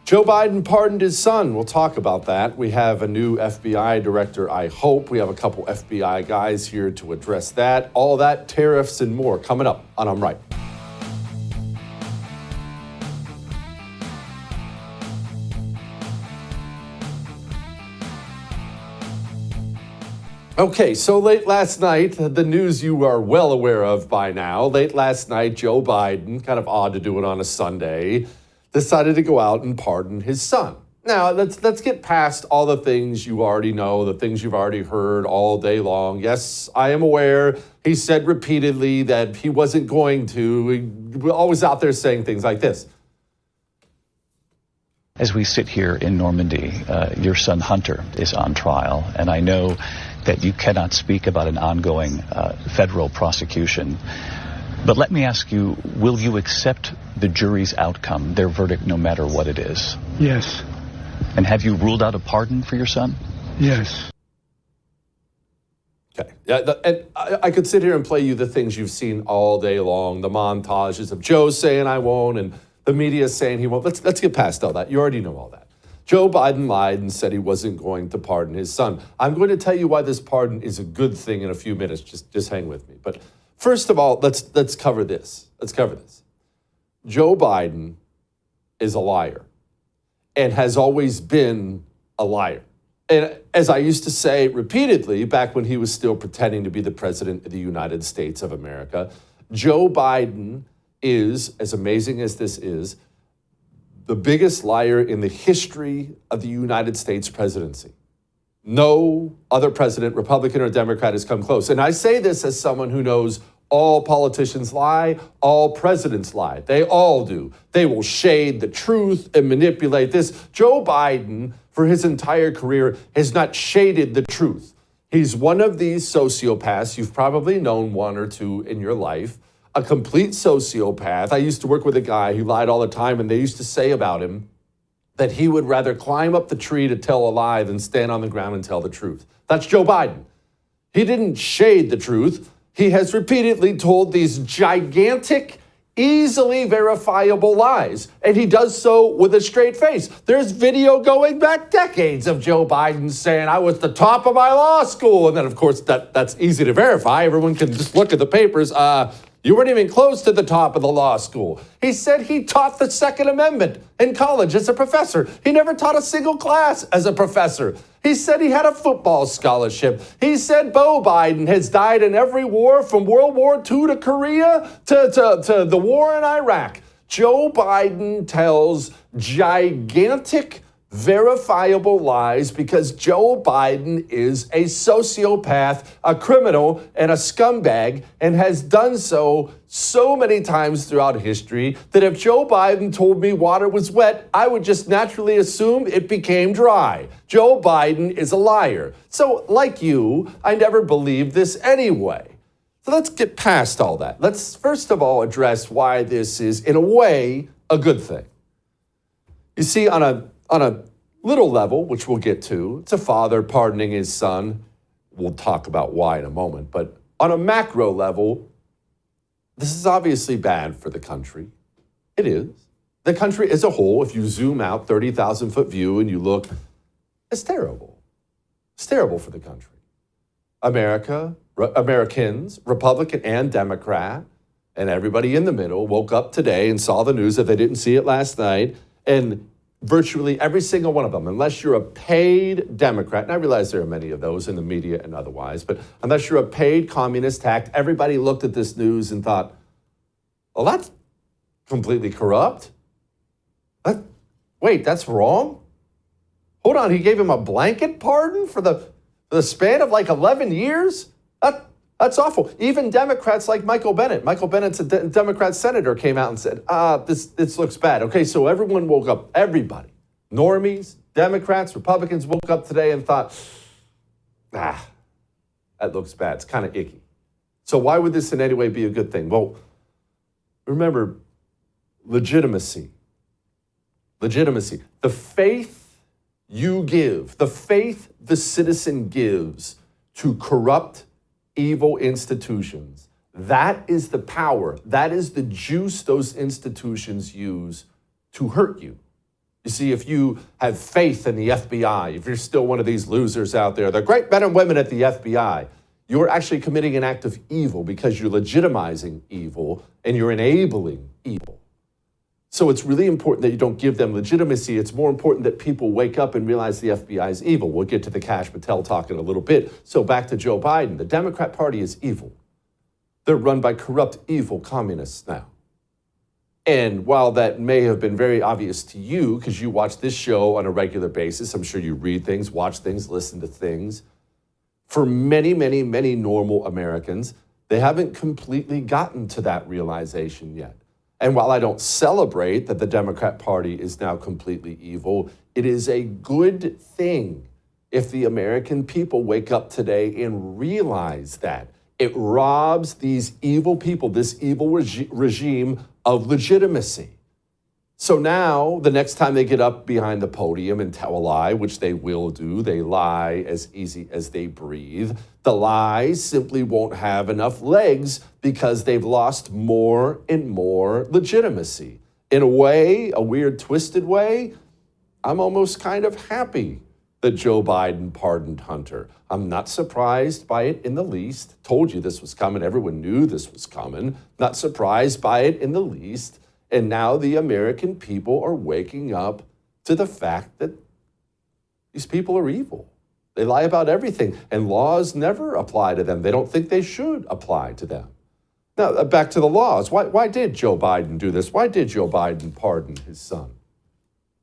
Joe Biden pardoned his son. We'll talk about that. We have a new FBI director, I hope. We have a couple FBI guys here to address that. All that, tariffs, and more coming up on I'm Right. Okay, so late last night, the news you are well aware of by now. Late last night, Joe Biden, kind of odd to do it on a Sunday, decided to go out and pardon his son. Now, let's get past all the things you already know, the things you've already heard all day long. Yes, I am aware he said repeatedly that he wasn't going to. He was always out there saying things like this. As we sit here in Normandy, your son Hunter is on trial, and I know that you cannot speak about an ongoing federal prosecution. But let me ask you, will you accept the jury's outcome, their verdict, no matter what it is? Yes. And have you ruled out a pardon for your son? Yes. Okay. Yeah, and I could sit here and play you the things you've seen all day long, the montages of Joe saying I won't and the media saying he won't. Let's get past all that. You already know all that. Joe Biden lied and said he wasn't going to pardon his son. I'm going to tell you why this pardon is a good thing in a few minutes. Just hang with me. But first of all, let's cover this. Let's cover this. Joe Biden is a liar and has always been a liar. And as I used to say repeatedly back when he was still pretending to be the president of the United States of America, Joe Biden is, as amazing as this is, the biggest liar in the history of the United States presidency. No other president, Republican or Democrat, has come close. And I say this as someone who knows all politicians lie, all presidents lie. They all do. They will shade the truth and manipulate this. Joe Biden, for his entire career, has not shaded the truth. He's one of these sociopaths. You've probably known one or two in your life. A complete sociopath. I used to work with a guy who lied all the time, and they used to say about him that he would rather climb up the tree to tell a lie than stand on the ground and tell the truth. That's Joe Biden. He didn't shade the truth. He has repeatedly told these gigantic, easily verifiable lies, and he does so with a straight face. There's video going back decades of Joe Biden saying, I was the top of my law school. And then, of course, that's easy to verify. Everyone can just look at the papers. You weren't even close to the top of the law school. He said he taught the Second Amendment in college as a professor. He never taught a single class as a professor. He said he had a football scholarship. He said Beau Biden has died in every war from World War II to Korea to the war in Iraq. Joe Biden tells gigantic, verifiable lies because Joe Biden is a sociopath, a criminal, and a scumbag, and has done so many times throughout history that if Joe Biden told me water was wet, I would just naturally assume it became dry. Joe Biden is a liar. So, like you, I never believed this anyway. So let's get past all that. Let's first of all address why this is, in a way, a good thing. You see, on a little level, which we'll get to, it's a father pardoning his son. We'll talk about why in a moment. But on a macro level, this is obviously bad for the country. It is. The country as a whole, if you zoom out 30,000-foot view and you look, it's terrible. It's terrible for the country. Americans, Republican and Democrat, and everybody in the middle woke up today and saw the news if they didn't see it last night, and virtually every single one of them, unless you're a paid Democrat, and I realize there are many of those in the media and otherwise, but unless you're a paid communist hack, everybody looked at this news and thought, well, that's completely corrupt. Wait, that's wrong? Hold on, he gave him a blanket pardon for the span of like 11 years? That's awful. Even Democrats like Michael Bennet. Michael Bennet's a Democrat senator, came out and said, this looks bad. Okay, so everyone woke up, everybody, normies, Democrats, Republicans woke up today and thought, that looks bad. It's kind of icky. So why would this in any way be a good thing? Well, remember, legitimacy. Legitimacy. The faith you give, the faith the citizen gives to corrupt evil institutions. That is the power. That is the juice those institutions use to hurt you. You see, if you have faith in the FBI, if you're still one of these losers out there, the great men and women at the FBI, you're actually committing an act of evil because you're legitimizing evil and you're enabling evil. So it's really important that you don't give them legitimacy. It's more important that people wake up and realize the FBI is evil. We'll get to the Kash Patel talk in a little bit. So back to Joe Biden. The Democrat Party is evil. They're run by corrupt, evil communists now. And while that may have been very obvious to you, because you watch this show on a regular basis, I'm sure you read things, watch things, listen to things, for many, many, many normal Americans, they haven't completely gotten to that realization yet. And while I don't celebrate that the Democrat Party is now completely evil, it is a good thing if the American people wake up today and realize that. It robs these evil people, this evil regime, of legitimacy. So now, the next time they get up behind the podium and tell a lie, which they will do, they lie as easy as they breathe, the lies simply won't have enough legs because they've lost more and more legitimacy. In a way, a weird, twisted way, I'm almost kind of happy that Joe Biden pardoned Hunter. I'm not surprised by it in the least. Told you this was coming. Everyone knew this was coming. Not surprised by it in the least. And now the American people are waking up to the fact that these people are evil. They lie about everything, and laws never apply to them. They don't think they should apply to them. Now, back to the laws. Why did Joe Biden do this? Why did Joe Biden pardon his son?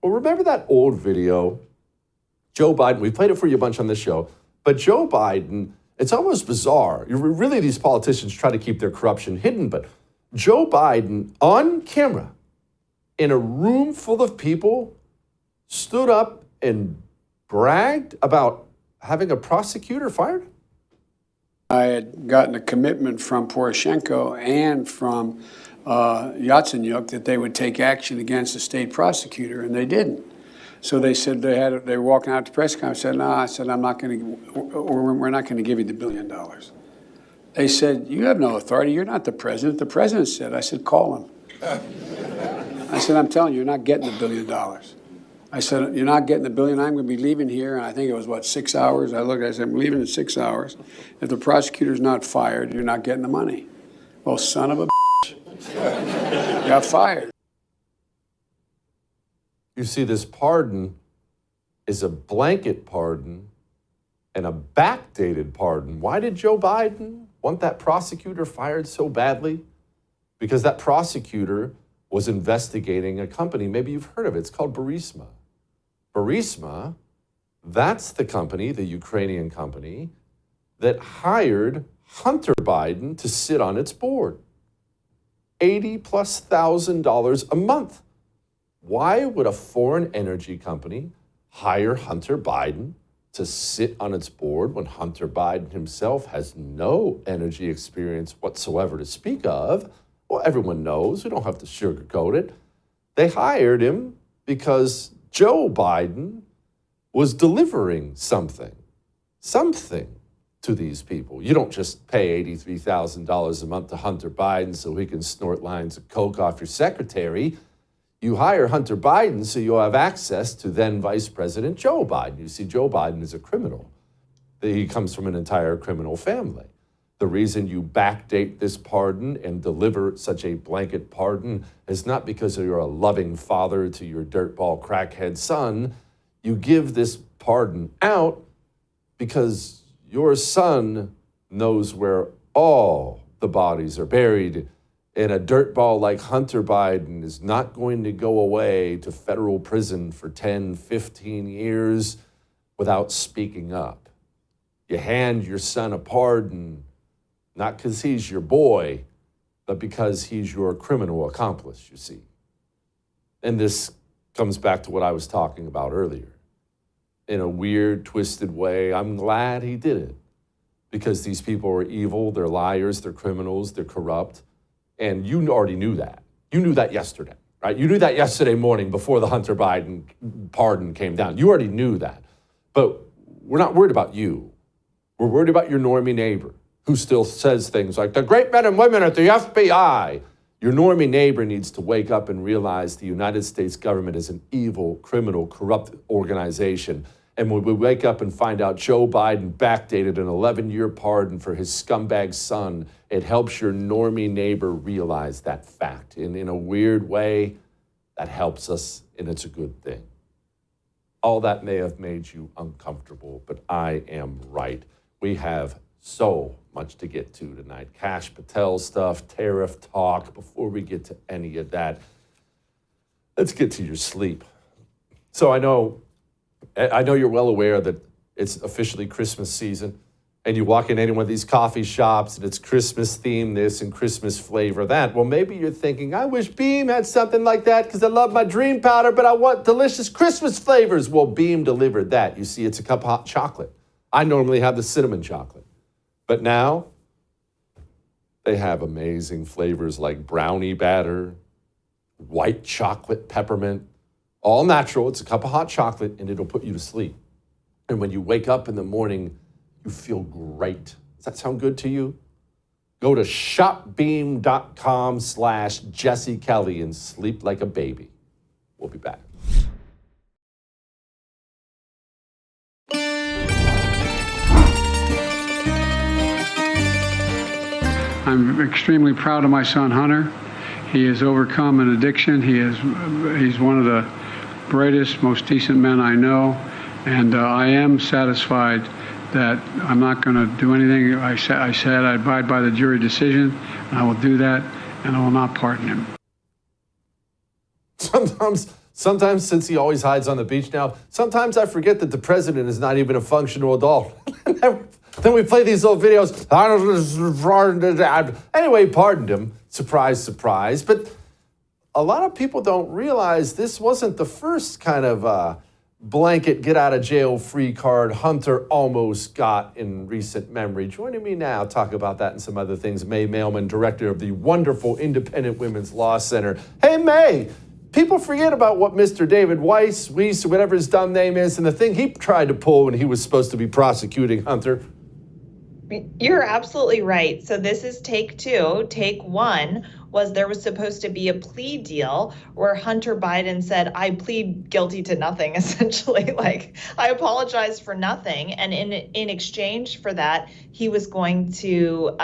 Well, remember that old video? Joe Biden, we played it for you a bunch on this show, but Joe Biden, it's almost bizarre. Really, these politicians try to keep their corruption hidden, but Joe Biden, on camera, in a room full of people, stood up and bragged about having a prosecutor fired? I had gotten a commitment from Poroshenko and from Yatsenyuk that they would take action against the state prosecutor, and they didn't. So they said they were walking out to press conference. I said, no, I'm not going to, we're not going to give you the $1 billion. They said, you have no authority. You're not the president. The president said. I said, call him. I said, I'm telling you, you're not getting the $1 billion. I said, you're not getting the $1 billion. I'm going to be leaving here. And I think it was, 6 hours? I said, I'm leaving in 6 hours. If the prosecutor's not fired, you're not getting the money. Well, son of a bitch, got fired. You see, this pardon is a blanket pardon and a backdated pardon. Why did Joe Biden want that prosecutor fired so badly? Because that prosecutor was investigating a company. Maybe you've heard of it. It's called Burisma. Burisma, that's the company, the Ukrainian company, that hired Hunter Biden to sit on its board. $80,000+ a month. Why would a foreign energy company hire Hunter Biden to sit on its board when Hunter Biden himself has no energy experience whatsoever to speak of? Well, everyone knows. We don't have to sugarcoat it. They hired him because Joe Biden was delivering something to these people. You don't just pay $83,000 a month to Hunter Biden so he can snort lines of coke off your secretary. You hire Hunter Biden so you'll have access to then Vice President Joe Biden. You see, Joe Biden is a criminal. He comes from an entire criminal family. The reason you backdate this pardon and deliver such a blanket pardon is not because you're a loving father to your dirtball crackhead son. You give this pardon out because your son knows where all the bodies are buried. And a dirtball like Hunter Biden is not going to go away to federal prison for 10, 15 years without speaking up. You hand your son a pardon, not because he's your boy, but because he's your criminal accomplice, you see. And this comes back to what I was talking about earlier. In a weird, twisted way, I'm glad he did it. Because these people are evil, they're liars, they're criminals, they're corrupt. And you already knew that. You knew that yesterday, right? You knew that yesterday morning before the Hunter Biden pardon came down. You already knew that. But we're not worried about you. We're worried about your normie neighbor who still says things like, the great men and women at the FBI. Your normie neighbor needs to wake up and realize the United States government is an evil, criminal, corrupt organization. And when we wake up and find out Joe Biden backdated an 11-year pardon for his scumbag son, it helps your normie neighbor realize that fact. And in a weird way, that helps us, and it's a good thing. All that may have made you uncomfortable, but I am right. We have so much to get to tonight. Kash Patel stuff, tariff talk. Before we get to any of that, let's get to your sleep. So I know you're well aware that it's officially Christmas season, and you walk in any one of these coffee shops and it's Christmas theme this and Christmas flavor that. Well, maybe you're thinking, I wish Beam had something like that because I love my dream powder, but I want delicious Christmas flavors. Well, Beam delivered that. You see, it's a cup of hot chocolate. I normally have the cinnamon chocolate, but now they have amazing flavors like brownie batter, white chocolate peppermint, all natural. It's a cup of hot chocolate, and it'll put you to sleep. And when you wake up in the morning, you feel great. Does that sound good to you? Go to shopbeam.com/Jesse Kelly and sleep like a baby. We'll be back. I'm extremely proud of my son, Hunter. He has overcome an addiction. He's one of the brightest, most decent men I know. And I am satisfied that I'm not going to do anything. I said I abide by the jury decision, and I will do that, and I will not pardon him. Sometimes, since he always hides on the beach now, sometimes I forget that the president is not even a functional adult. Then we play these old videos. Anyway, pardoned him. Surprise, surprise. But a lot of people don't realize this wasn't the first kind of blanket get-out-of-jail-free card Hunter almost got in recent memory. Joining me now, talk about that and some other things, May Mailman, director of the wonderful Independent Women's Law Center. Hey, May, people forget about what Mr. David Weiss, whatever his dumb name is, and the thing he tried to pull when he was supposed to be prosecuting Hunter. You're absolutely right. So this is take two. Take one was there was supposed to be a plea deal where Hunter Biden said, I plead guilty to nothing, essentially. Like, I apologize for nothing. And in exchange for that, he was going to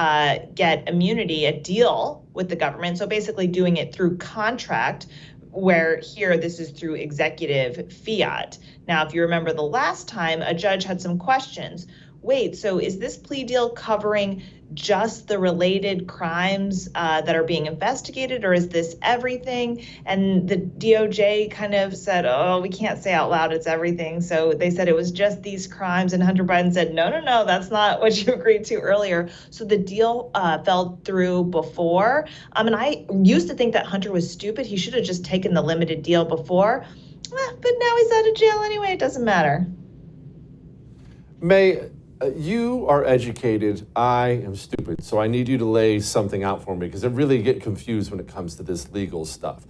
get immunity, a deal with the government. So basically doing it through contract, where here this is through executive fiat. Now, if you remember the last time, a judge had some questions. Wait, so is this plea deal covering just the related crimes that are being investigated, or is this everything? And the DOJ kind of said, oh, we can't say out loud it's everything. So they said it was just these crimes. And Hunter Biden said, no, that's not what you agreed to earlier. So the deal fell through before. And I used to think that Hunter was stupid. He should have just taken the limited deal before. But now he's out of jail anyway. It doesn't matter. May, you are educated. I am stupid. So I need you to lay something out for me because I really get confused when it comes to this legal stuff.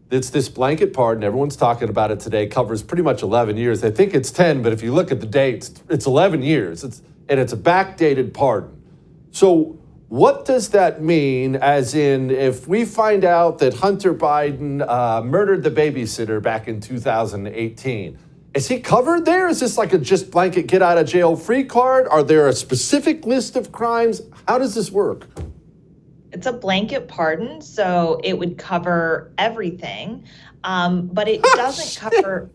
It's this blanket pardon. Everyone's talking about it today. Covers pretty much 11 years. They think it's 10, but if you look at the dates, it's 11 years. It's a backdated pardon. So what does that mean? As in, if we find out that Hunter Biden murdered the babysitter back in 2018, is he covered there? Is this like a just blanket get out of jail free card? Are there a specific list of crimes? How does this work? It's a blanket pardon, so it would cover everything, but it doesn't cover.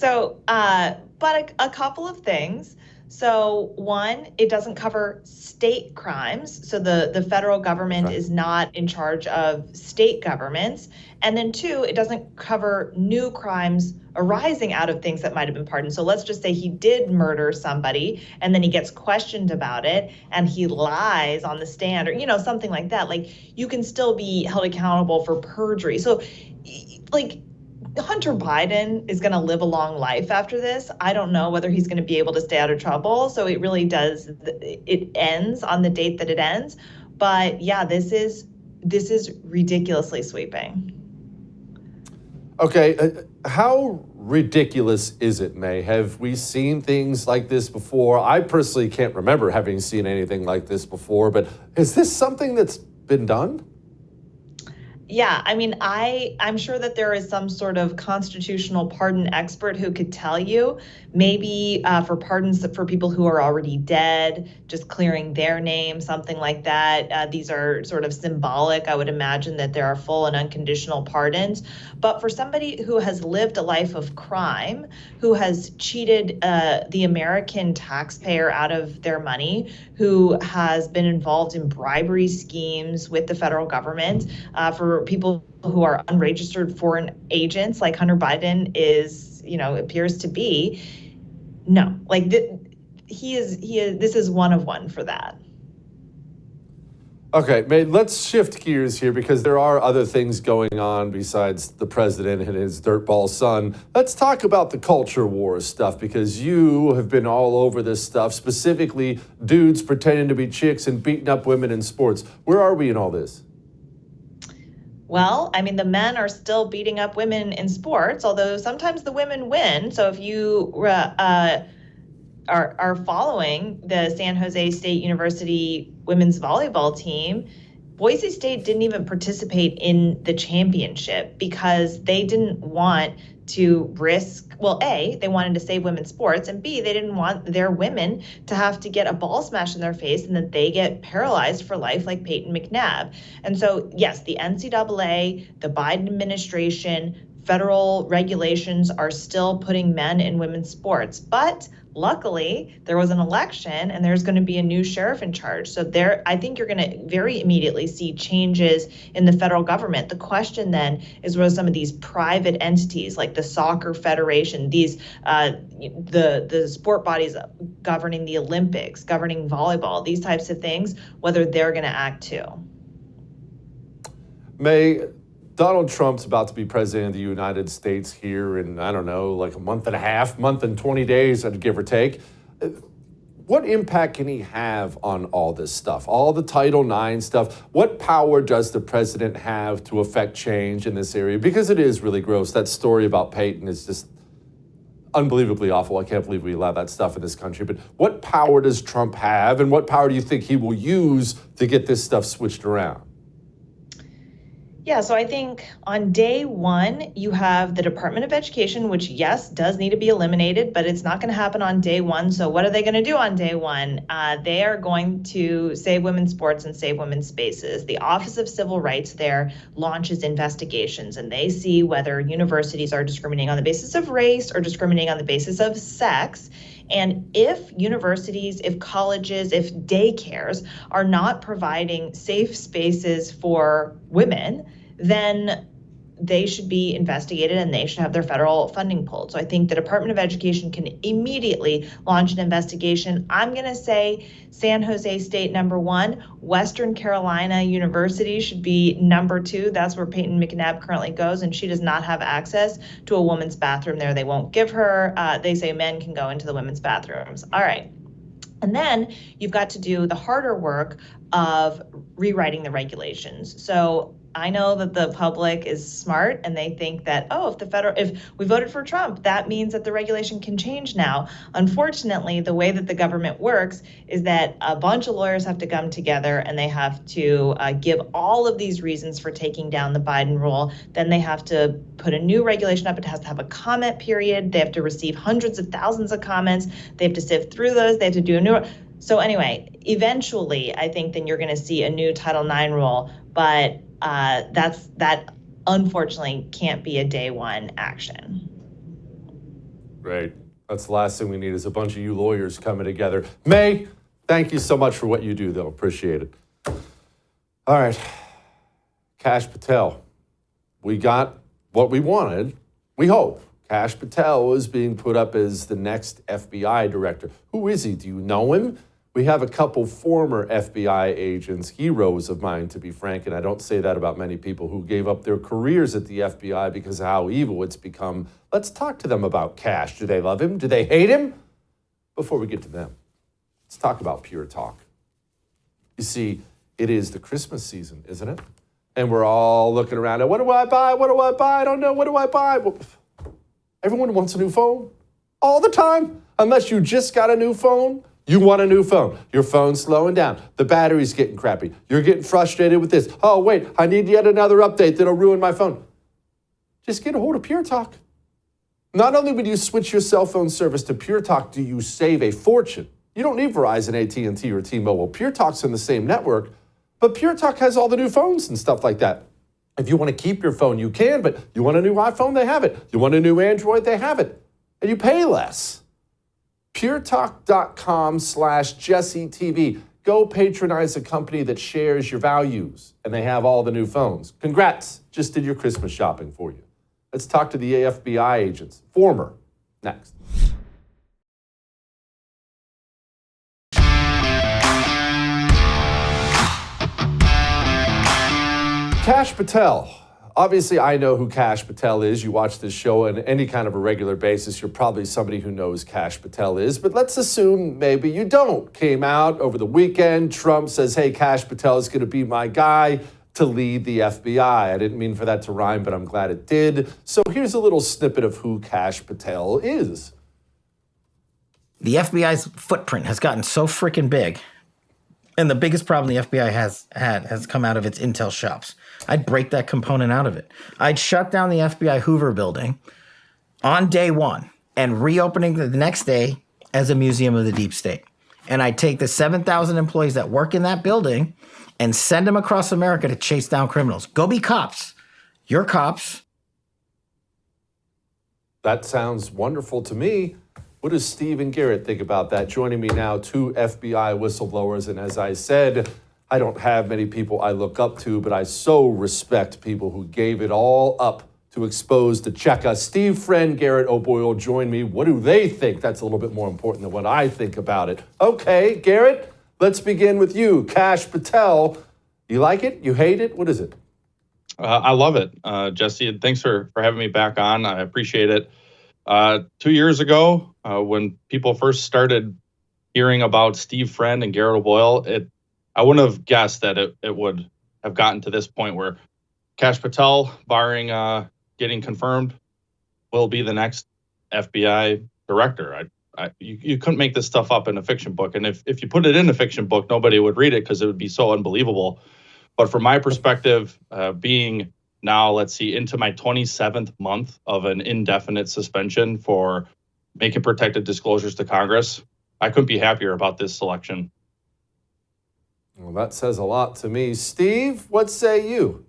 But a couple of things. So one, it doesn't cover state crimes. So the federal government is not in charge of state governments. And then two, it doesn't cover new crimes arising out of things that might have been pardoned. So let's just say he did murder somebody and then he gets questioned about it and he lies on the stand or, something like that. Like, you can still be held accountable for perjury. So like, Hunter Biden is going to live a long life after this. I don't know whether he's going to be able to stay out of trouble. So it really does. It ends on the date that it ends. But yeah, this is ridiculously sweeping. Okay, how ridiculous is it, May? Have we seen things like this before? I personally can't remember having seen anything like this before, but is this something that's been done? Yeah, I mean, I'm sure that there is some sort of constitutional pardon expert who could tell you maybe for pardons for people who are already dead, just clearing their name, something like that. These are sort of symbolic. I would imagine that there are full and unconditional pardons. But for somebody who has lived a life of crime, who has cheated the American taxpayer out of their money, who has been involved in bribery schemes with the federal government, for people who are unregistered foreign agents like Hunter Biden appears to be, no, like he is, this is one of one for that. Okay, May, let's shift gears here because there are other things going on besides the president and his dirtball son. Let's talk about the culture wars stuff because you have been all over this stuff, specifically dudes pretending to be chicks and beating up women in sports. Where are we in all this? Well, I mean, the men are still beating up women in sports, although sometimes the women win. So if you are following the San Jose State University women's volleyball team, Boise State didn't even participate in the championship because they didn't want to risk, well, A, they wanted to save women's sports, and B, they didn't want their women to have to get a ball smashed in their face and that they get paralyzed for life like Peyton McNabb. And so, yes, the NCAA, the Biden administration, federal regulations are still putting men in women's sports. But luckily, there was an election and there's going to be a new sheriff in charge. So I think you're going to very immediately see changes in the federal government. The question then is whether some of these private entities like the soccer federation, these the sport bodies governing the Olympics, governing volleyball, these types of things, whether they're going to act too. May, Donald Trump's about to be president of the United States here in, I don't know, like a month and 20 days, give or take. What impact can he have on all this stuff, all the Title IX stuff? What power does the president have to affect change in this area? Because it is really gross. That story about Peyton is just unbelievably awful. I can't believe we allow that stuff in this country. But what power does Trump have, and what power do you think he will use to get this stuff switched around? Yeah, so I think on day one, you have the Department of Education, which, yes, does need to be eliminated, but it's not going to happen on day one. So what are they going to do on day one? They are going to save women's sports and save women's spaces. The Office of Civil Rights there launches investigations, and they see whether universities are discriminating on the basis of race or discriminating on the basis of sex. And if universities, if colleges, if daycares are not providing safe spaces for women, then they should be investigated and they should have their federal funding pulled. So I think the Department of Education can immediately launch an investigation. I'm going to say San Jose State #1, Western Carolina University should be #2. That's where Peyton McNabb currently goes, and she does not have access to a women's bathroom there. They won't give her. They say men can go into the women's bathrooms. All right. And then you've got to do the harder work of rewriting the regulations. So I know that the public is smart and they think that, if we voted for Trump, that means that the regulation can change now. Unfortunately, the way that the government works is that a bunch of lawyers have to come together and they have to give all of these reasons for taking down the Biden rule. Then they have to put a new regulation up. It has to have a comment period. They have to receive hundreds of thousands of comments. They have to sift through those. They have to do a new. So anyway, eventually, I think then you're going to see a new Title IX rule, but that unfortunately can't be a day one action. Right. That's the last thing we need is a bunch of you lawyers coming together. May, thank you so much for what you do, though. Appreciate it. All right. Kash Patel. We got what we wanted. We hope. Kash Patel is being put up as the next FBI director. Who is he? Do you know him? We have a couple former FBI agents, heroes of mine, to be frank, and I don't say that about many people who gave up their careers at the FBI because of how evil it's become. Let's talk to them about Kash. Do they love him? Do they hate him? Before we get to them, let's talk about pure talk. You see, it is the Christmas season, isn't it? And we're all looking around at, what do I buy? What do I buy? I don't know. What do I buy? Well, everyone wants a new phone all the time. Unless you just got a new phone, You want a new phone. Your phone's slowing down. The battery's getting crappy. You're getting frustrated with this. Oh, wait, I need yet another update that'll ruin my phone. Just get a hold of Pure Talk. Not only when you switch your cell phone service to Pure Talk do you save a fortune. You don't need Verizon, AT&T, or T-Mobile. Pure Talk's in the same network, but Pure Talk has all the new phones and stuff like that. If you want to keep your phone, you can, but you want a new iPhone, they have it. You want a new Android, they have it. And you pay less. PureTalk.com/JesseTV. Go patronize a company that shares your values, and they have all the new phones. Congrats, just did your Christmas shopping for you. Let's talk to the FBI agents. Former. Next. Kash Patel. Obviously, I know who Kash Patel is. You watch this show on any kind of a regular basis, you're probably somebody who knows Kash Patel is. But let's assume maybe you don't. Came out over the weekend. Trump says, hey, Kash Patel is going to be my guy to lead the FBI. I didn't mean for that to rhyme, but I'm glad it did. So here's a little snippet of who Kash Patel is. The FBI's footprint has gotten so freaking big. And the biggest problem the FBI has come out of its intel shops. I'd break that component out of it. I'd shut down the FBI Hoover building on day one and reopening the next day as a museum of the deep state. And I'd take the 7,000 employees that work in that building and send them across America to chase down criminals. Go be cops. You're cops. That sounds wonderful to me. What does Stephen Garrett think about that? Joining me now, two FBI whistleblowers. And as I said, I don't have many people I look up to, but I so respect people who gave it all up to expose, to check us. Friend Garret O'Boyle joined me. What do they think? That's a little bit more important than what I think about it. Okay, Garrett, let's begin with you. Kash Patel, you like it? You hate it? What is it? I love it, Jesse. Thanks for having me back on. I appreciate it. 2 years ago, when people first started hearing about Steve Friend and Garret O'Boyle, I wouldn't have guessed that it would have gotten to this point where Kash Patel, barring getting confirmed, will be the next FBI director. You couldn't make this stuff up in a fiction book. And if you put it in a fiction book, nobody would read it because it would be so unbelievable. But from my perspective, being now, let's see, into my 27th month of an indefinite suspension for making protected disclosures to Congress, I couldn't be happier about this selection. Well, that says a lot to me. Steve, what say you?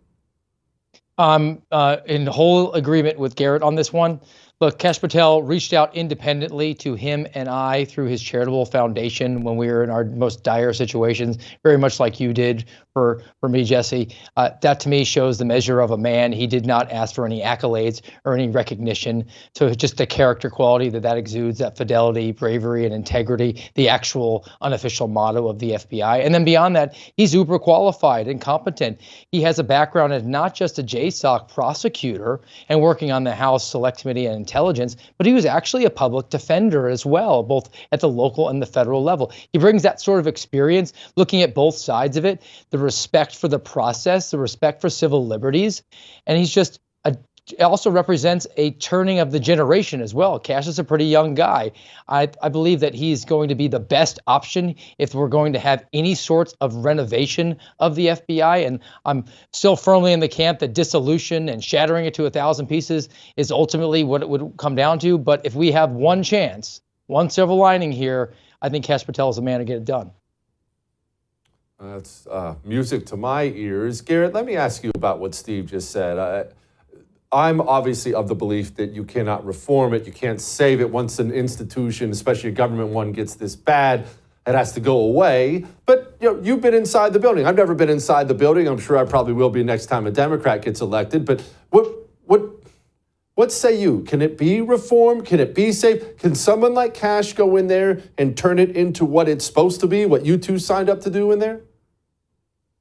I'm in whole agreement with Garrett on this one. Look, Kash Patel reached out independently to him and I through his charitable foundation when we were in our most dire situations, very much like you did for me, Jesse. That to me shows the measure of a man. He did not ask for any accolades or any recognition. So just the character quality that exudes, that fidelity, bravery, and integrity, the actual unofficial motto of the FBI. And then beyond that, he's uber qualified and competent. He has a background as not just a JSOC prosecutor and working on the House Select Committee on Intelligence, but he was actually a public defender as well, both at the local and the federal level. He brings that sort of experience, looking at both sides of it, the respect for the process, the respect for civil liberties, and he's just also represents a turning of the generation as well. Kash is a pretty young guy. I believe that he's going to be the best option if we're going to have any sorts of renovation of the FBI. And I'm still firmly in the camp that dissolution and shattering it to 1,000 pieces is ultimately what it would come down to. But if we have one chance, one silver lining here, I think Kash Patel is the man to get it done. That's music to my ears. Garrett, let me ask you about what Steve just said. I'm obviously of the belief that you cannot reform it. You can't save it once an institution, especially a government one, gets this bad. It has to go away. But you've been inside the building. I've never been inside the building. I'm sure I probably will be next time a Democrat gets elected. But what say you? Can it be reformed? Can it be saved? Can someone like Kash go in there and turn it into what it's supposed to be, what you two signed up to do in there?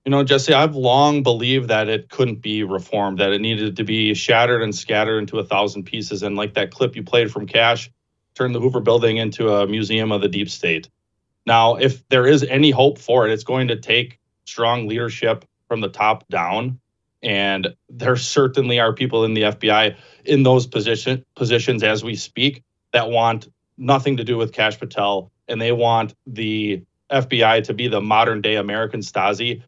You know, Jesse, I've long believed that it couldn't be reformed, that it needed to be shattered and scattered into 1,000 pieces. And like that clip you played from Kash, turn the Hoover building into a museum of the deep state. Now, if there is any hope for it, it's going to take strong leadership from the top down. And there certainly are people in the FBI in those positions as we speak that want nothing to do with Kash Patel, and they want the FBI to be the modern day American Stasi.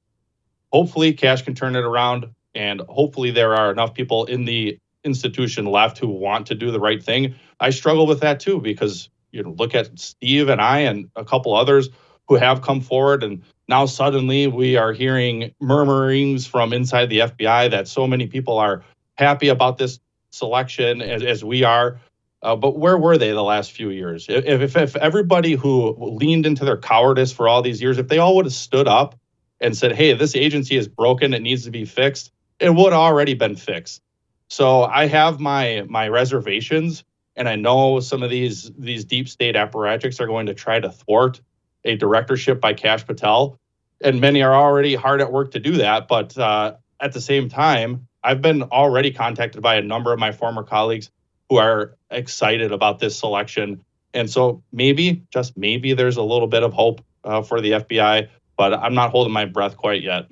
Hopefully Kash can turn it around, and hopefully there are enough people in the institution left who want to do the right thing. I struggle with that too, because look at Steve and I and a couple others who have come forward, and now suddenly we are hearing murmurings from inside the FBI that so many people are happy about this selection as we are. But where were they the last few years? If everybody who leaned into their cowardice for all these years, if they all would have stood up and said, hey, this agency is broken, it needs to be fixed, it would have already been fixed. So I have my reservations, and I know some of these deep state apparatchiks are going to try to thwart a directorship by Kash Patel, and many are already hard at work to do that. But at the same time, I've been already contacted by a number of my former colleagues who are excited about this selection. And so maybe, just maybe, there's a little bit of hope for the FBI, but I'm not holding my breath quite yet.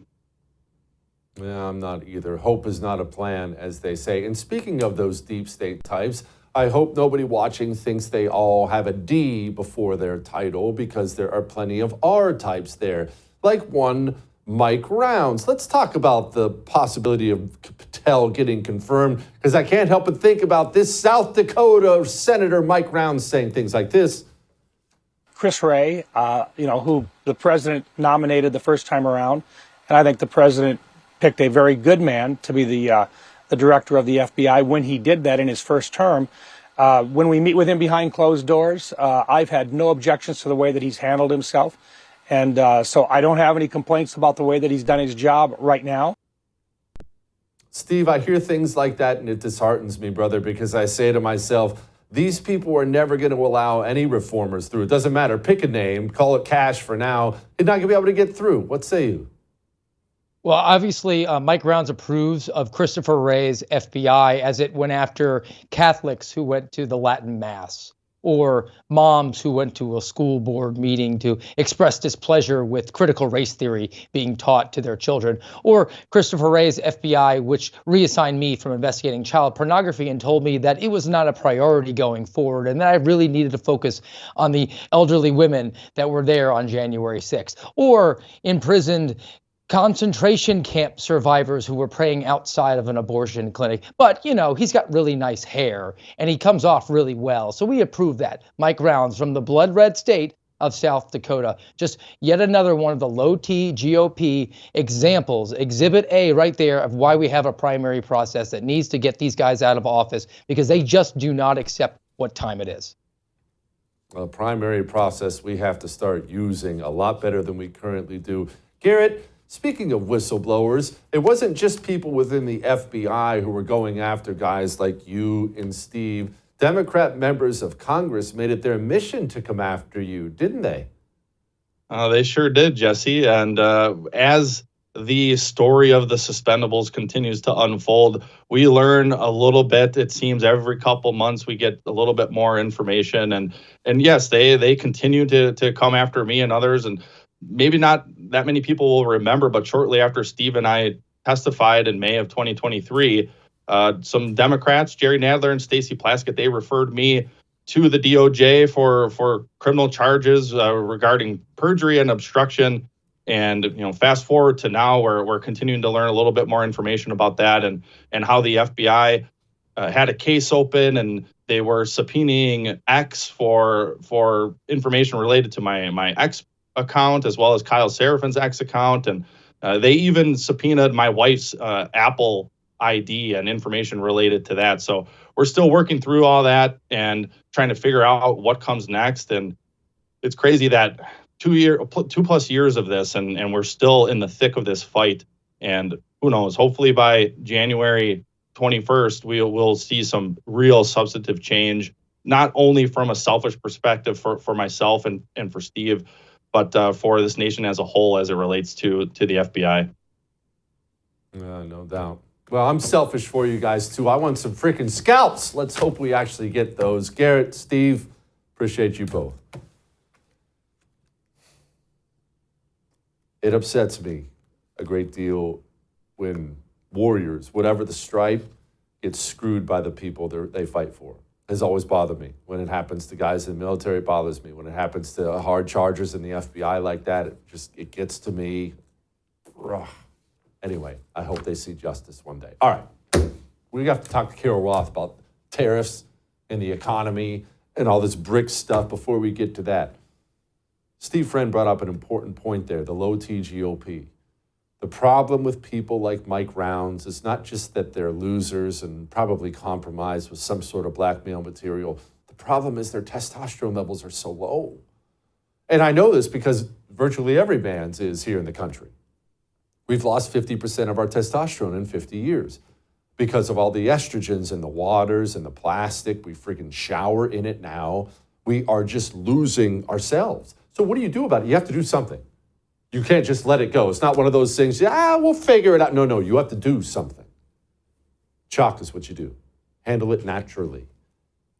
Yeah, I'm not either. Hope is not a plan, as they say. And speaking of those deep state types, I hope nobody watching thinks they all have a D before their title, because there are plenty of R types there, like one Mike Rounds. Let's talk about the possibility of Patel getting confirmed, because I can't help but think about this South Dakota Senator Mike Rounds saying things like this. Chris Wray, who the president nominated the first time around, and I think the president picked a very good man to be the director of the FBI when he did that in his first term. When we meet with him behind closed doors, I've had no objections to the way that he's handled himself. And so I don't have any complaints about the way that he's done his job right now. Steve, I hear things like that and it disheartens me, brother, because I say to myself, these people are never going to allow any reformers through. It doesn't matter. Pick a name, call it Kash for now. They're not going to be able to get through. What say you? Well, obviously, Mike Rounds approves of Christopher Wray's FBI as it went after Catholics who went to the Latin Mass, or moms who went to a school board meeting to express displeasure with critical race theory being taught to their children, or Christopher Wray's FBI, which reassigned me from investigating child pornography and told me that it was not a priority going forward and that I really needed to focus on the elderly women that were there on January 6th, or imprisoned concentration camp survivors who were praying outside of an abortion clinic. But, he's got really nice hair and he comes off really well. So we approve that. Mike Rounds from the blood red state of South Dakota. Just yet another one of the low T GOP examples, exhibit A right there of why we have a primary process that needs to get these guys out of office, because they just do not accept what time it is. A primary process we have to start using a lot better than we currently do. Garrett, speaking of whistleblowers, it wasn't just people within the FBI who were going after guys like you and Steve. Democrat members of Congress made it their mission to come after you, didn't they? They sure did, Jesse. And as the story of the suspendables continues to unfold, we learn a little bit. It seems every couple months we get a little bit more information. And yes, they continue to come after me and others. And maybe not that many people will remember, but shortly after Steve and I testified in May of 2023, some Democrats, Jerry Nadler and Stacey Plaskett, they referred me to the DOJ for criminal charges regarding perjury and obstruction. And fast forward to now, we're continuing to learn a little bit more information about that and how the FBI had a case open and they were subpoenaing X for information related to my X account, as well as Kyle Serafin's X account. And they even subpoenaed my wife's Apple ID and information related to that. So we're still working through all that and trying to figure out what comes next. And it's crazy that 2+ years of this, and we're still in the thick of this fight. And who knows, hopefully by January 21st, we'll see some real substantive change, not only from a selfish perspective for myself and for Steve, but for this nation as a whole as it relates to the FBI. No doubt. Well, I'm selfish for you guys, too. I want some freaking scalps. Let's hope we actually get those. Garrett, Steve, appreciate you both. It upsets me a great deal when warriors, whatever the stripe, get screwed by the people they fight for. has always bothered me. When it happens to guys in the military, it bothers me. When it happens to hard chargers in the FBI like that, it gets to me. Ugh. Anyway, I hope they see justice one day. All right, we have to talk to Carol Roth about tariffs and the economy and all this BRICS stuff before we get to that. Steve Friend brought up an important point there, the low TGOP. The problem with people like Mike Rounds is not just that they're losers and probably compromised with some sort of blackmail material. The problem is their testosterone levels are so low. And I know this because virtually every man's is here in the country. We've lost 50% of our testosterone in 50 years because of all the estrogens in the waters and the plastic. We freaking shower in it now. We are just losing ourselves. So what do you do about it? You have to do something. You can't just let it go. It's not one of those things, we'll figure it out. No, you have to do something. Chalk is what you do. Handle it naturally.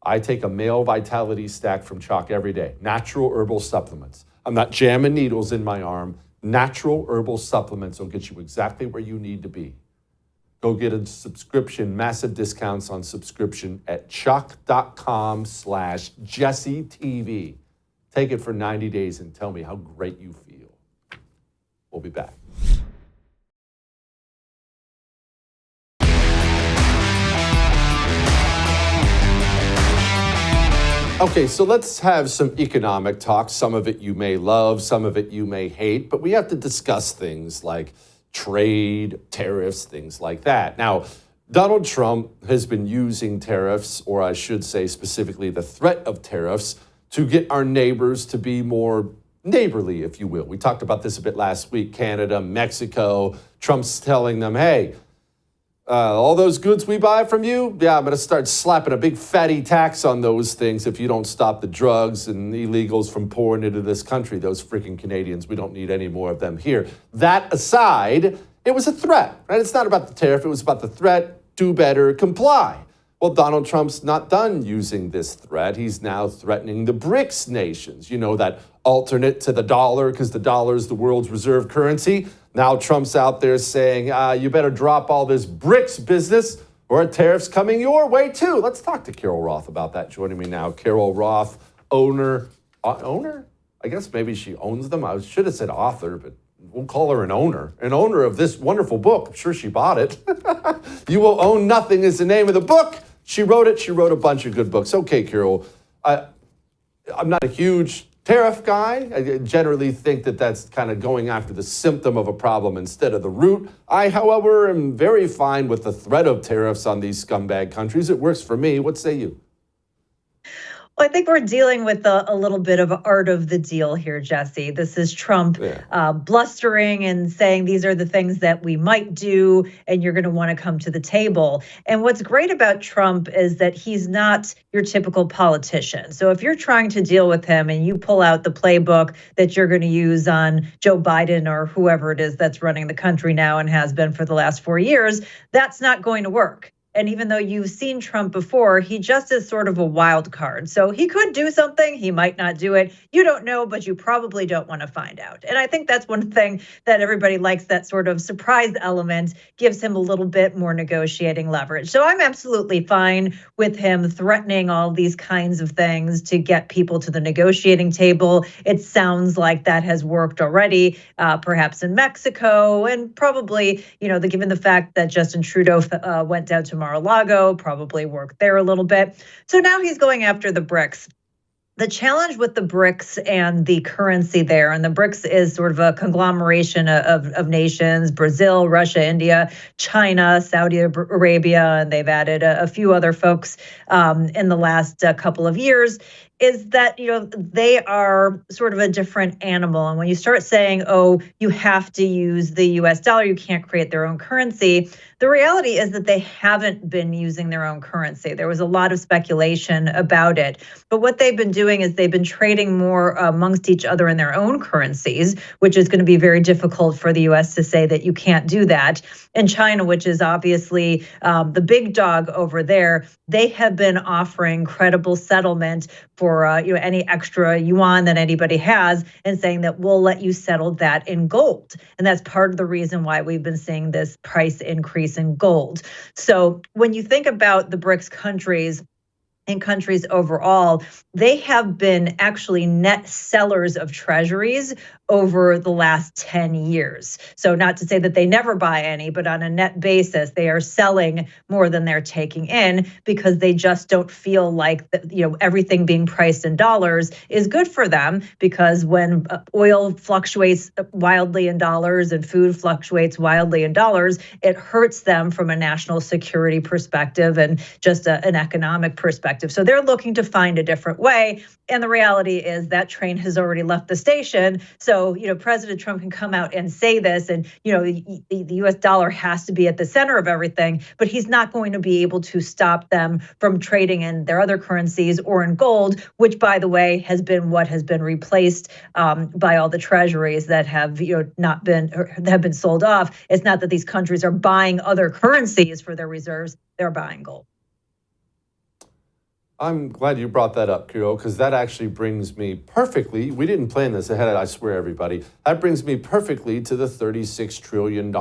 I take a male vitality stack from Chalk every day. Natural herbal supplements. I'm not jamming needles in my arm. Natural herbal supplements will get you exactly where you need to be. Go get a subscription, massive discounts on subscription at chalk.com/JesseTV. Take it for 90 days and tell me how great you feel. We'll be back. Okay, so let's have some economic talk. Some of it you may love, some of it you may hate, but we have to discuss things like trade, tariffs, things like that. Now, Donald Trump has been using tariffs, or I should say specifically the threat of tariffs, to get our neighbors to be more neighborly, if you will. We talked about this a bit last week, Canada, Mexico. Trump's telling them, hey, all those goods we buy from you, I'm going to start slapping a big fatty tax on those things if you don't stop the drugs and illegals from pouring into this country. Those freaking Canadians, we don't need any more of them here. That aside, it was a threat, right? It's not about the tariff. It was about the threat, do better, comply. Well, Donald Trump's not done using this threat. He's now threatening the BRICS nations, that alternate to the dollar because the dollar is the world's reserve currency. Now Trump's out there saying, you better drop all this BRICS business or a tariff's coming your way too. Let's talk to Carol Roth about that. Joining me now, Carol Roth, owner? I guess maybe she owns them. I should have said author, but we'll call her an owner of this wonderful book. I'm sure she bought it. You Will Own Nothing is the name of the book. She wrote it. She wrote a bunch of good books. Okay, Carol, I'm not a huge tariff guy. I generally think that that's kind of going after the symptom of a problem instead of the root. I, however, am very fine with the threat of tariffs on these scumbag countries. It works for me. What say you? Well, I think we're dealing with a little bit of art of the deal here, Jesse. This is Trump blustering and saying these are the things that we might do, and you're going to want to come to the table. And what's great about Trump is that he's not your typical politician. So if you're trying to deal with him and you pull out the playbook that you're going to use on Joe Biden or whoever it is that's running the country now and has been for the last 4 years, that's not going to work. And even though you've seen Trump before, he just is sort of a wild card. So he could do something. He might not do it. You don't know, but you probably don't want to find out. And I think that's one thing that everybody likes, that sort of surprise element gives him a little bit more negotiating leverage. So I'm absolutely fine with him threatening all these kinds of things to get people to the negotiating table. It sounds like that has worked already, perhaps in Mexico, and probably, given the fact that Justin Trudeau went down to Mar-a-Lago, probably worked there a little bit. So now he's going after the BRICS. The challenge with the BRICS and the currency there, and the BRICS is sort of a conglomeration of nations, Brazil, Russia, India, China, Saudi Arabia, and they've added a few other folks in the last couple of years, is that, they are sort of a different animal. And when you start saying, you have to use the US dollar, you can't create their own currency, the reality is that they haven't been using their own currency. There was a lot of speculation about it. But what they've been doing is they've been trading more amongst each other in their own currencies, which is going to be very difficult for the US to say that you can't do that. And China, which is obviously the big dog over there, they have been offering credible settlement for any extra yuan that anybody has, and saying that we'll let you settle that in gold. And that's part of the reason why we've been seeing this price increase in gold. So when you think about the BRICS countries, in countries overall, they have been actually net sellers of treasuries over the last 10 years. So not to say that they never buy any, but on a net basis, they are selling more than they're taking in because they just don't feel like everything being priced in dollars is good for them, because when oil fluctuates wildly in dollars and food fluctuates wildly in dollars, it hurts them from a national security perspective and just an economic perspective. So they're looking to find a different way. And the reality is that train has already left the station. So, President Trump can come out and say this, and, the US dollar has to be at the center of everything, but he's not going to be able to stop them from trading in their other currencies or in gold, which, by the way, has been what has been replaced by all the treasuries that have, not been, or have been sold off. It's not that these countries are buying other currencies for their reserves, they're buying gold. I'm glad you brought that up, Kiro, because that actually brings me perfectly. We didn't plan this ahead, I swear, everybody. That brings me perfectly to the $36 trillion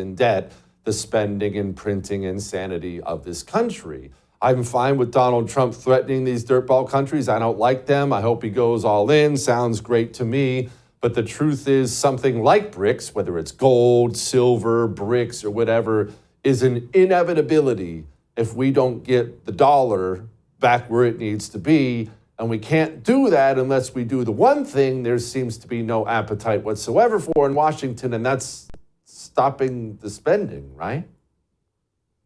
in debt, the spending and printing insanity of this country. I'm fine with Donald Trump threatening these dirtball countries. I don't like them. I hope he goes all in. Sounds great to me. But the truth is, something like BRICS, whether it's gold, silver, BRICS, or whatever, is an inevitability if we don't get the dollar back where it needs to be. And we can't do that unless we do the one thing there seems to be no appetite whatsoever for in Washington, and that's stopping the spending, right?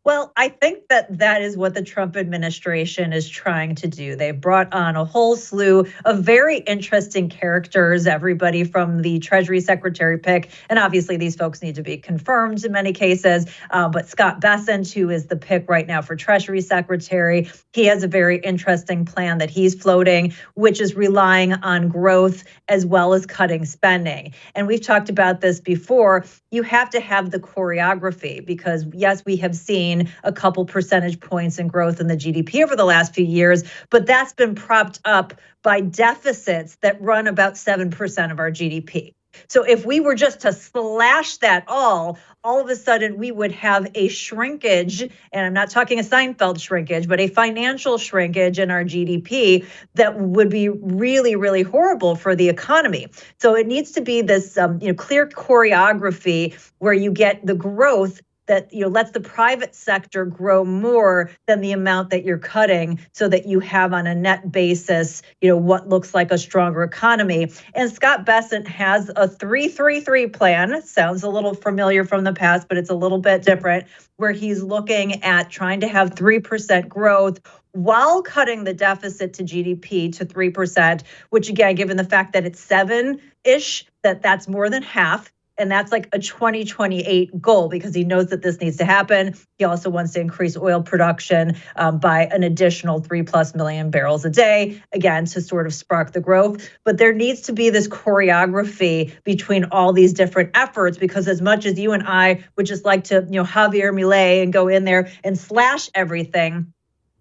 Well, I think that is what the Trump administration is trying to do. They brought on a whole slew of very interesting characters, everybody from the Treasury Secretary pick, and obviously these folks need to be confirmed in many cases, but Scott Bessent, who is the pick right now for Treasury Secretary, he has a very interesting plan that he's floating, which is relying on growth as well as cutting spending. And we've talked about this before. You have to have the choreography because, yes, we have seen a couple percentage points in growth in the GDP over the last few years, but that's been propped up by deficits that run about 7% of our GDP. So if we were just to slash that all of a sudden we would have a shrinkage, and I'm not talking a Seinfeld shrinkage, but a financial shrinkage in our GDP that would be really, really horrible for the economy. So it needs to be this clear choreography where you get the growth that lets the private sector grow more than the amount that you're cutting, so that you have on a net basis, what looks like a stronger economy. And Scott Bessent has a 3-3-3 plan. Sounds a little familiar from the past, but it's a little bit different, where he's looking at trying to have 3% growth while cutting the deficit to GDP to 3%, which again, given the fact that it's 7-ish, that's more than half. And that's like a 2028 goal, because he knows that this needs to happen. He also wants to increase oil production by an additional 3+ million barrels a day, again, to sort of spark the growth. But there needs to be this choreography between all these different efforts, because as much as you and I would just like to, Javier Milei and go in there and slash everything,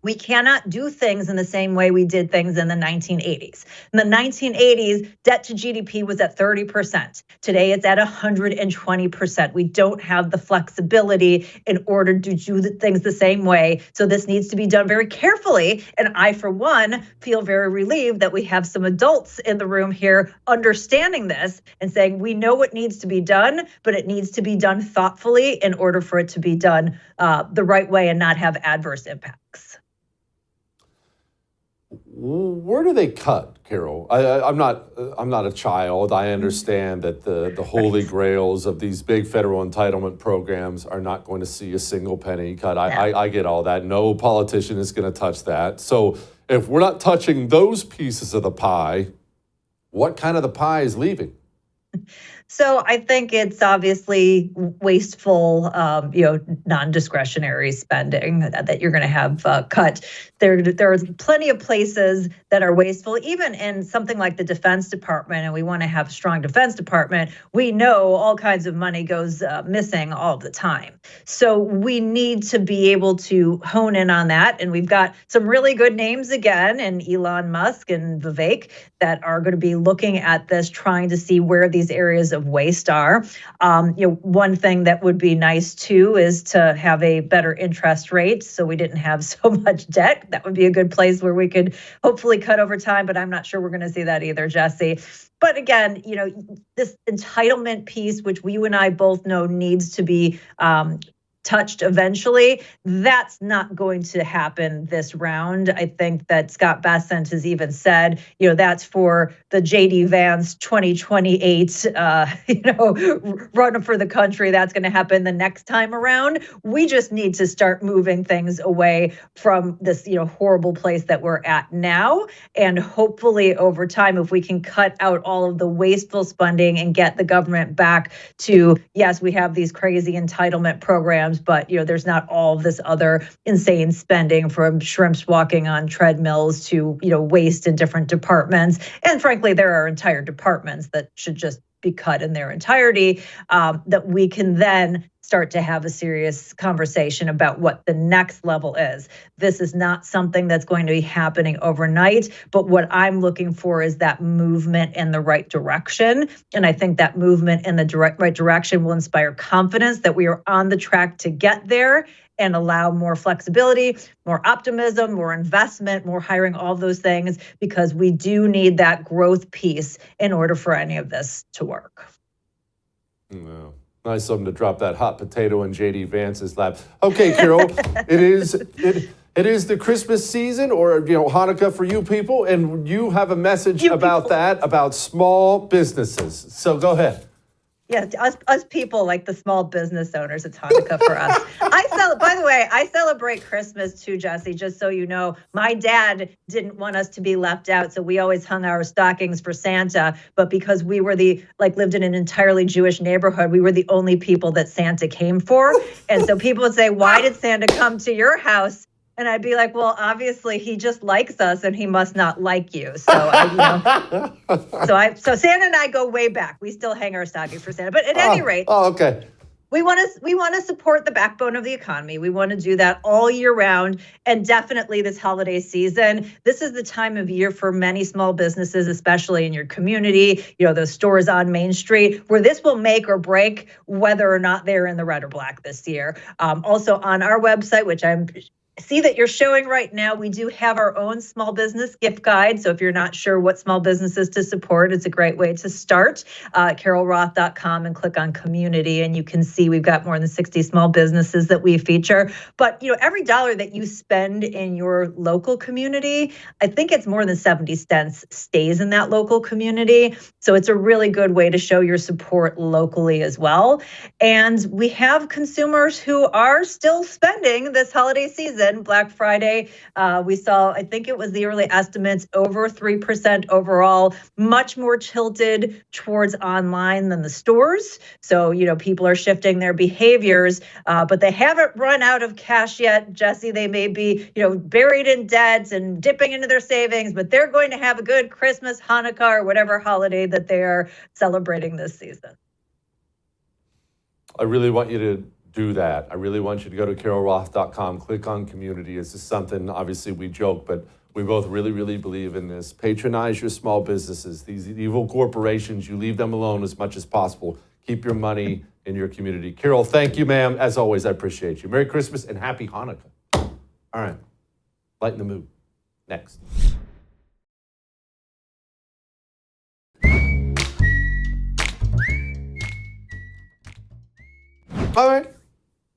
we cannot do things in the same way we did things in the 1980s. In the 1980s, debt to GDP was at 30%. Today, it's at 120%. We don't have the flexibility in order to do things the same way. So this needs to be done very carefully. And I, for one, feel very relieved that we have some adults in the room here understanding this and saying, we know what needs to be done, but it needs to be done thoughtfully in order for it to be done the right way and not have adverse impacts. Where do they cut, Carol? I'm not a child. I understand that the holy grails of these big federal entitlement programs are not going to see a single penny cut. I get all that. No politician is going to touch that. So if we're not touching those pieces of the pie, what kind of the pie is leaving? So I think it's obviously wasteful, non-discretionary spending that you're going to have cut. There are plenty of places that are wasteful, even in something like the Defense Department, and we want to have a strong Defense Department. We know all kinds of money goes missing all the time. So we need to be able to hone in on that. And we've got some really good names again, and Elon Musk and Vivek, that are going to be looking at this, trying to see where these areas of of waste are. One thing that would be nice too is to have a better interest rate so we didn't have so much debt. That would be a good place where we could hopefully cut over time, but I'm not sure we're going to see that either, Jesse. But again, this entitlement piece, which you and I both know needs to be touched eventually, that's not going to happen this round. I think that Scott Bessent has even said, that's for the JD Vance 2028, run for the country. That's going to happen the next time around. We just need to start moving things away from this, horrible place that we're at now. And hopefully over time, if we can cut out all of the wasteful spending and get the government back to, yes, we have these crazy entitlement programs, but there's not all of this other insane spending from shrimps walking on treadmills to waste in different departments. And frankly, there are entire departments that should just be cut in their entirety, that we can then start to have a serious conversation about what the next level is. This is not something that's going to be happening overnight, but what I'm looking for is that movement in the right direction. And I think that movement in the right direction will inspire confidence that we are on the track to get there and allow more flexibility, more optimism, more investment, more hiring, all of those things, because we do need that growth piece in order for any of this to work. No. Nice of them to drop that hot potato in JD Vance's lap. Okay, Carol, it is the Christmas season, or Hanukkah for you people, and you have a message about that, about small businesses. So go ahead. Yeah, us people, like the small business owners, it's Hanukkah for us. By the way, I celebrate Christmas too, Jesse, just so you know. My dad didn't want us to be left out, so we always hung our stockings for Santa. But because we were lived in an entirely Jewish neighborhood, we were the only people that Santa came for. And so people would say, why did Santa come to your house? And I'd be like, well, obviously he just likes us and he must not like you. So, so Santa and I go way back. We still hang our stockings for Santa. But at any rate, okay. We want to support the backbone of the economy. We want to do that all year round. And definitely this holiday season, this is the time of year for many small businesses, especially in your community, those stores on Main Street, where this will make or break whether or not they're in the red or black this year. Also on our website, which I'm see that you're showing right now, we do have our own small business gift guide. So if you're not sure what small businesses to support, it's a great way to start. CarolRoth.com and click on community, and you can see we've got more than 60 small businesses that we feature. But every dollar that you spend in your local community, I think it's more than 70 cents stays in that local community. So it's a really good way to show your support locally as well. And we have consumers who are still spending this holiday season. Black Friday, we saw, I think it was the early estimates, over 3% overall, much more tilted towards online than the stores. So, people are shifting their behaviors, but they haven't run out of cash yet, Jesse. They may be, buried in debts and dipping into their savings, but they're going to have a good Christmas, Hanukkah, or whatever holiday that they are celebrating this season. I really want you to do that. I really want you to go to CarolRoth.com, click on community. This is something, obviously we joke, but we both really, really believe in this. Patronize your small businesses. These evil corporations, you leave them alone as much as possible. Keep your money in your community. Carol, thank you, ma'am. As always, I appreciate you. Merry Christmas and Happy Hanukkah. All right, lighten the mood. Next. All right.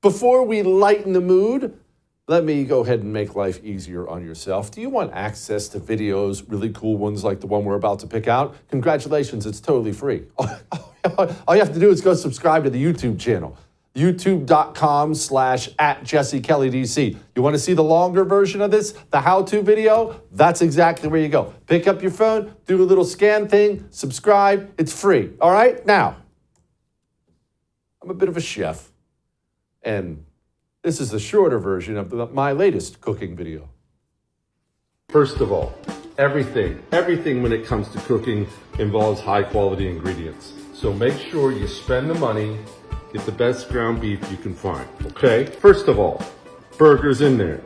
Before we lighten the mood, let me go ahead and make life easier on yourself. Do you want access to videos, really cool ones like the one we're about to pick out? Congratulations, it's totally free. All you have to do is go subscribe to the YouTube channel, youtube.com/@JesseKellyDC. You want to see the longer version of this, the how-to video? That's exactly where you go. Pick up your phone, do a little scan thing, subscribe, it's free. All right, now, I'm a bit of a chef. And this is the shorter version of my latest cooking video. First of all, everything when it comes to cooking involves high quality ingredients. So make sure you spend the money, get the best ground beef you can find, okay? First of all, burgers in there.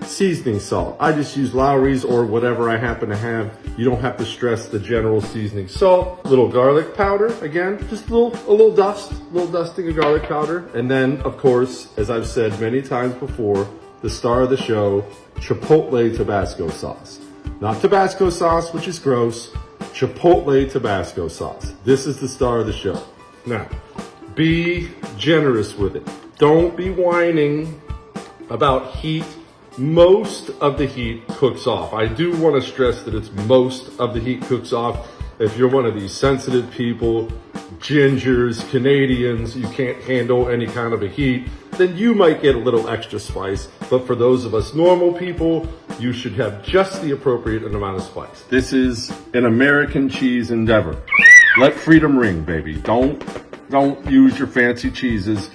Seasoning salt. I just use Lowry's or whatever I happen to have. You don't have to stress the general seasoning. Salt, little garlic powder, again, just a little dusting of garlic powder. And then, of course, as I've said many times before, the star of the show, Chipotle Tabasco sauce. Not Tabasco sauce, which is gross, Chipotle Tabasco sauce. This is the star of the show. Now, be generous with it. Don't be whining about heat. Most of the heat cooks off. I do want to stress that it's most of the heat cooks off. If you're one of these sensitive people, gingers, Canadians, you can't handle any kind of a heat, then you might get a little extra spice. But for those of us normal people, you should have just the appropriate amount of spice. This is an American cheese endeavor. Let freedom ring, baby. Don't use your fancy cheeses.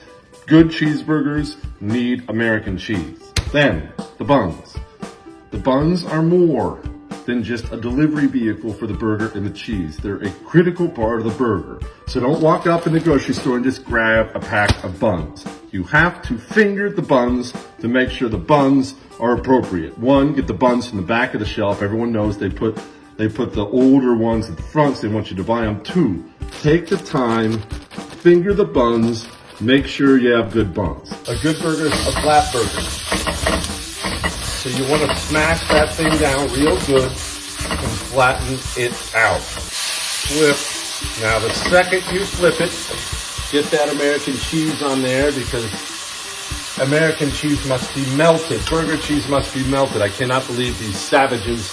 Good cheeseburgers need American cheese. Then, the buns. The buns are more than just a delivery vehicle for the burger and the cheese. They're a critical part of the burger. So don't walk up in the grocery store and just grab a pack of buns. You have to finger the buns to make sure the buns are appropriate. One, get the buns from the back of the shelf. Everyone knows they put the older ones at the front, so they want you to buy them. Two, take the time, finger the buns, make sure you have good buns. A good burger is a flat burger. So you want to smash that thing down real good and flatten it out. Flip. Now the second you flip it, get that American cheese on there, because American cheese must be melted. Burger cheese must be melted. I cannot believe these savages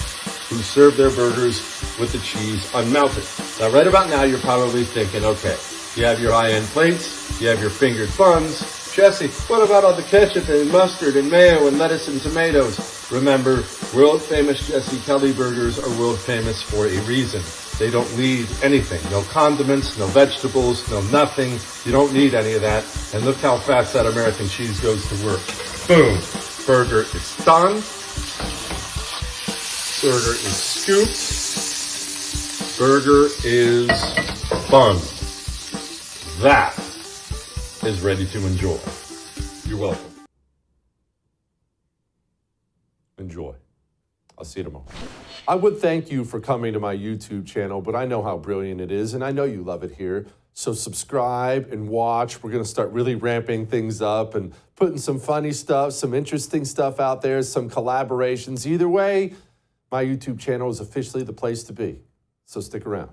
who serve their burgers with the cheese unmelted. Now right about now you're probably thinking, okay, you have your high-end plates, you have your fingered buns. Jesse, what about all the ketchup and mustard and mayo and lettuce and tomatoes? Remember, world famous Jesse Kelly burgers are world famous for a reason. They don't need anything. No condiments, no vegetables, no nothing. You don't need any of that. And look how fast that American cheese goes to work. Boom. Burger is done. Burger is scooped. Burger is bun. That is ready to enjoy. You're welcome. Enjoy. I'll see you tomorrow. I would thank you for coming to my YouTube channel, but I know how brilliant it is, and I know you love it here. So subscribe and watch. We're going to start really ramping things up and putting some funny stuff, some interesting stuff out there, some collaborations. Either way, my YouTube channel is officially the place to be. So stick around.